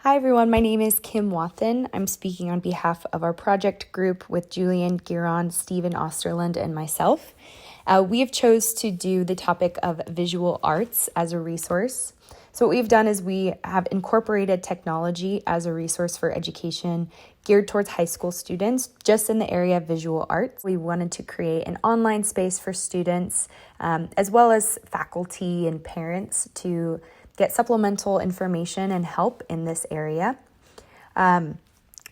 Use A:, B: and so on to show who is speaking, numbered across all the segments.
A: Hi everyone, my name is Kim Wathen. I'm speaking on behalf of our project group with Julian, Giron, Stephen, Osterlund, and myself. We have chose to do the topic of visual arts as a resource. So what we've done is we have incorporated technology as a resource for education geared towards high school students, just in the area of visual arts. We wanted to create an online space for students, as well as faculty and parents to get supplemental information and help in this area.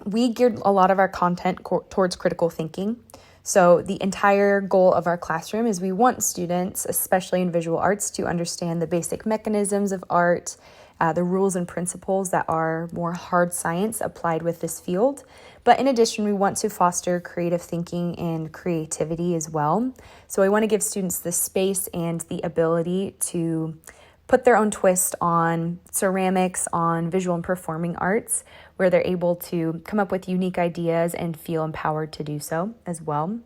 A: We geared a lot of our content towards critical thinking. So the entire goal of our classroom is we want students, especially in visual arts, to understand the basic mechanisms of art, the rules and principles that are more hard science applied with this field. But in addition, we want to foster creative thinking and creativity as well. So I want to give students the space and the ability to put their own twist on ceramics, on visual and performing arts, where they're able to come up with unique ideas and feel empowered to do so as well.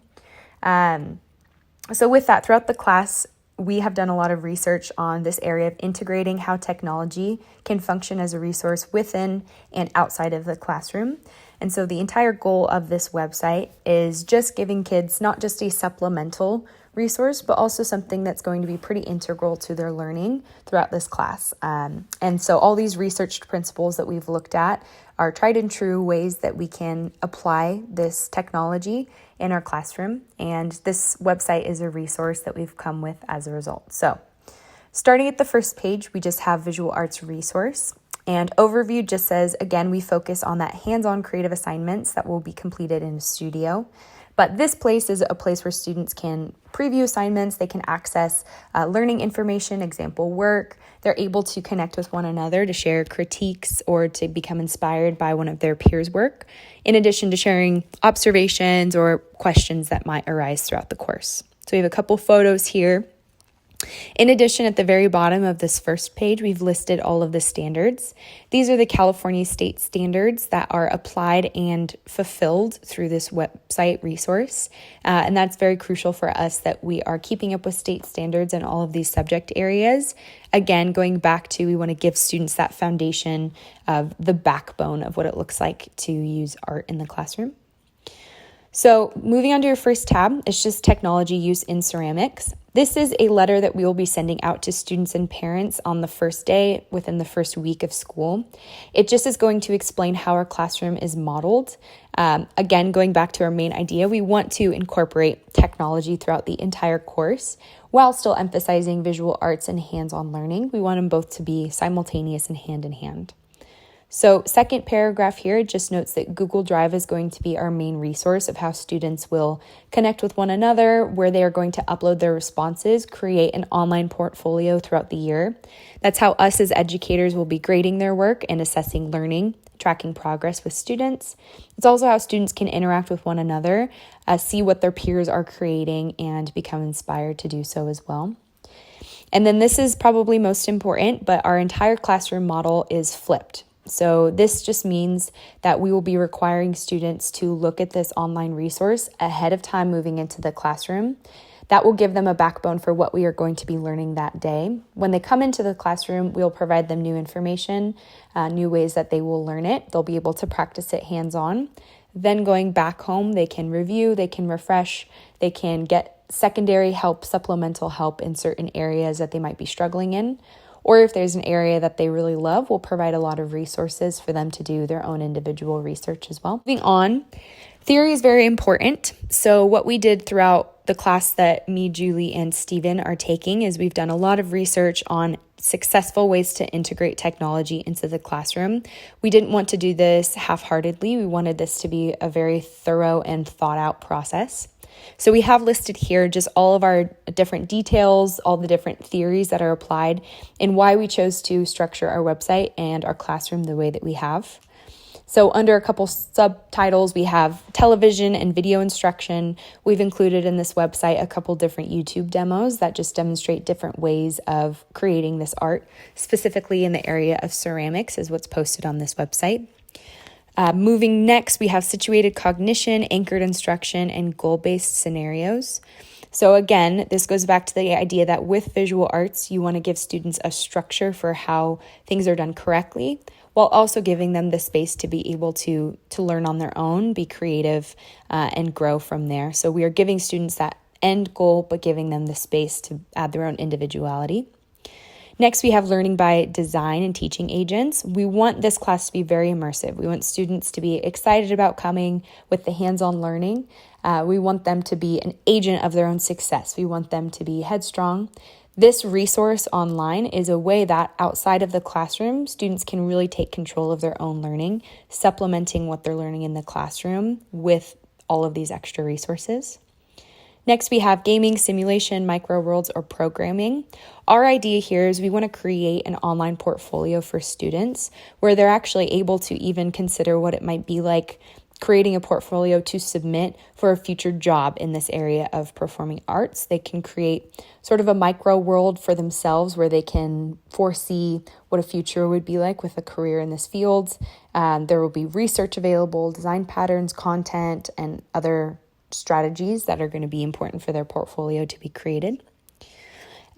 A: So with that, throughout the class, we have done a lot of research on this area of integrating how technology can function as a resource within and outside of the classroom. And so the entire goal of this website is just giving kids not just a supplemental resource, but also something that's going to be pretty integral to their learning throughout this class. And so all these researched principles that we've looked at are tried and true ways that we can apply this technology in our classroom. And this website is a resource that we've come with as a result. So starting at the first page, we just have visual arts resource. And overview just says, again, we focus on that hands-on creative assignments that will be completed in a studio. But this place is a place where students can preview assignments, they can access learning information, example work. They're able to connect with one another to share critiques or to become inspired by one of their peers' work, in addition to sharing observations or questions that might arise throughout the course. So we have a couple photos here. In addition, at the very bottom of this first page, we've listed all of the standards. These are the California state standards that are applied and fulfilled through this website resource. And that's very crucial for us that we are keeping up with state standards in all of these subject areas. Again, going back to, we want to give students that foundation of the backbone of what it looks like to use art in the classroom. So moving on to your first tab, it's just technology use in ceramics. This is a letter that we will be sending out to students and parents on the first day within the first week of school. It just is going to explain how our classroom is modeled. Again, going back to our main idea, we want to incorporate technology throughout the entire course while still emphasizing visual arts and hands-on learning. We want them both to be simultaneous and hand in hand. So second paragraph here just notes that Google Drive is going to be our main resource of how students will connect with one another, where they are going to upload their responses, create an online portfolio throughout the year. That's how us as educators will be grading their work and assessing learning, tracking progress with students. It's also how students can interact with one another, see what their peers are creating, and become inspired to do so as well. And then this is probably most important, but our entire classroom model is flipped. So this just means that we will be requiring students to look at this online resource ahead of time moving into the classroom. That will give them a backbone for what we are going to be learning that day. When they come into the classroom, we'll provide them new information, new ways that they will learn it. They'll be able to practice it hands-on. Then going back home, they can review, they can refresh, they can get secondary help, supplemental help in certain areas that they might be struggling in. Or if there's an area that they really love, we'll provide a lot of resources for them to do their own individual research as well. Moving on, theory is very important. So what we did throughout the class that me, Julie, and Stephen are taking is we've done a lot of research on successful ways to integrate technology into the classroom. We didn't want to do this half-heartedly. We wanted this to be a very thorough and thought-out process. So we have listed here just all of our different details, all the different theories that are applied, and why we chose to structure our website and our classroom the way that we have. So under a couple subtitles, we have television and video instruction. We've included in this website a couple different YouTube demos that just demonstrate different ways of creating this art, specifically in the area of ceramics is what's posted on this website. Moving next, we have situated cognition, anchored instruction, and goal-based scenarios. So again, this goes back to the idea that with visual arts, you want to give students a structure for how things are done correctly, while also giving them the space to be able to learn on their own, be creative, and grow from there. So we are giving students that end goal, but giving them the space to add their own individuality. Next, we have learning by design and teaching agents. We want this class to be very immersive. We want students to be excited about coming with the hands-on learning. We want them to be an agent of their own success. We want them to be headstrong. This resource online is a way that outside of the classroom, students can really take control of their own learning, supplementing what they're learning in the classroom with all of these extra resources. Next, we have gaming, simulation, micro worlds, or programming. Our idea here is we want to create an online portfolio for students where they're actually able to even consider what it might be like creating a portfolio to submit for a future job in this area of performing arts. They can create sort of a micro world for themselves where they can foresee what a future would be like with a career in this field. There will be research available, design patterns, content, and other strategies that are going to be important for their portfolio to be created.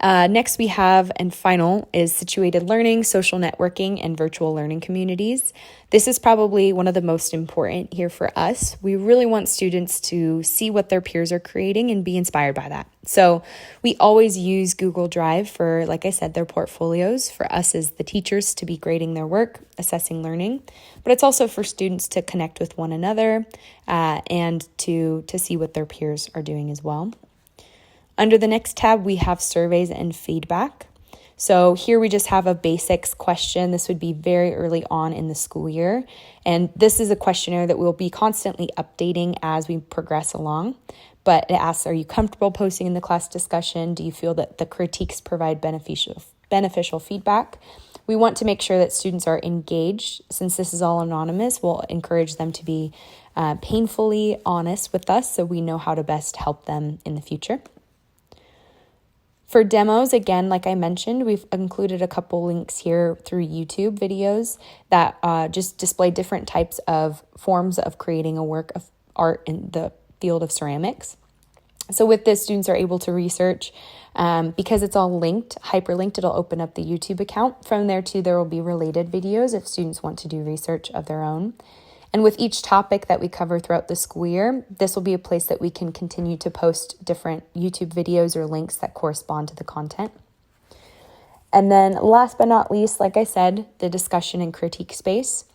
A: Next we have, and final, is situated learning, social networking, and virtual learning communities. This is probably one of the most important here for us. We really want students to see what their peers are creating and be inspired by that. So we always use Google Drive for, like I said, their portfolios, for us as the teachers to be grading their work, assessing learning, but it's also for students to connect with one another and to see what their peers are doing as well. Under the next tab, we have surveys and feedback. So here we just have a basics question. This would be very early on in the school year. And this is a questionnaire that we'll be constantly updating as we progress along. But it asks, are you comfortable posting in the class discussion? Do you feel that the critiques provide beneficial feedback? We want to make sure that students are engaged. Since this is all anonymous, we'll encourage them to be painfully honest with us so we know how to best help them in the future. For demos, again, like I mentioned, we've included a couple links here through YouTube videos that just display different types of forms of creating a work of art in the field of ceramics. So with this, students are able to research. Because it's all linked, hyperlinked, it'll open up the YouTube account. From there too, there will be related videos if students want to do research of their own. And with each topic that we cover throughout the school year, this will be a place that we can continue to post different YouTube videos or links that correspond to the content. And then last but not least, like I said, the discussion and critique space.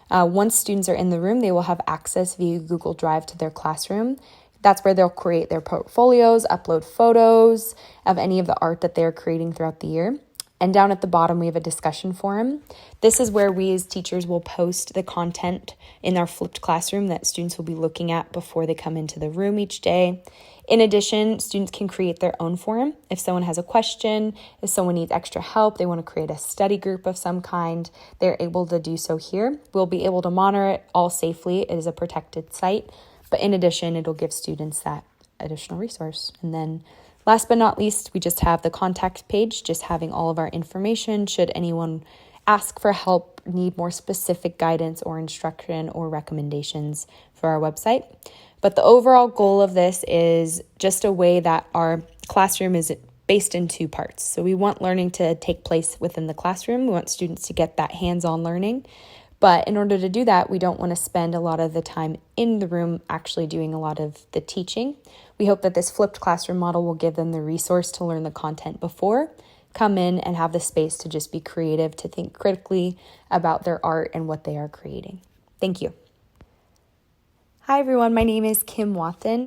A: Once students are in the room, they will have access via Google Drive to their classroom. That's where they'll create their portfolios, upload photos of any of the art that they're creating throughout the year. And down at the bottom, we have a discussion forum. This is where we as teachers will post the content in our flipped classroom that students will be looking at before they come into the room each day. In addition, students can create their own forum. If someone has a question, if someone needs extra help, they want to create a study group of some kind, they're able to do so here. We'll be able to monitor it all safely. It is a protected site. But in addition, it'll give students that additional resource. And then last but not least, we just have the contact page, just having all of our information should anyone ask for help, need more specific guidance or instruction or recommendations for our website. But the overall goal of this is just a way that our classroom is based in two parts. So we want learning to take place within the classroom. We want students to get that hands-on learning. But in order to do that, we don't want to spend a lot of the time in the room actually doing a lot of the teaching. We hope that this flipped classroom model will give them the resource to learn the content before, come in and have the space to just be creative, to think critically about their art and what they are creating. Thank you. Hi everyone, my name is Kim Wathen.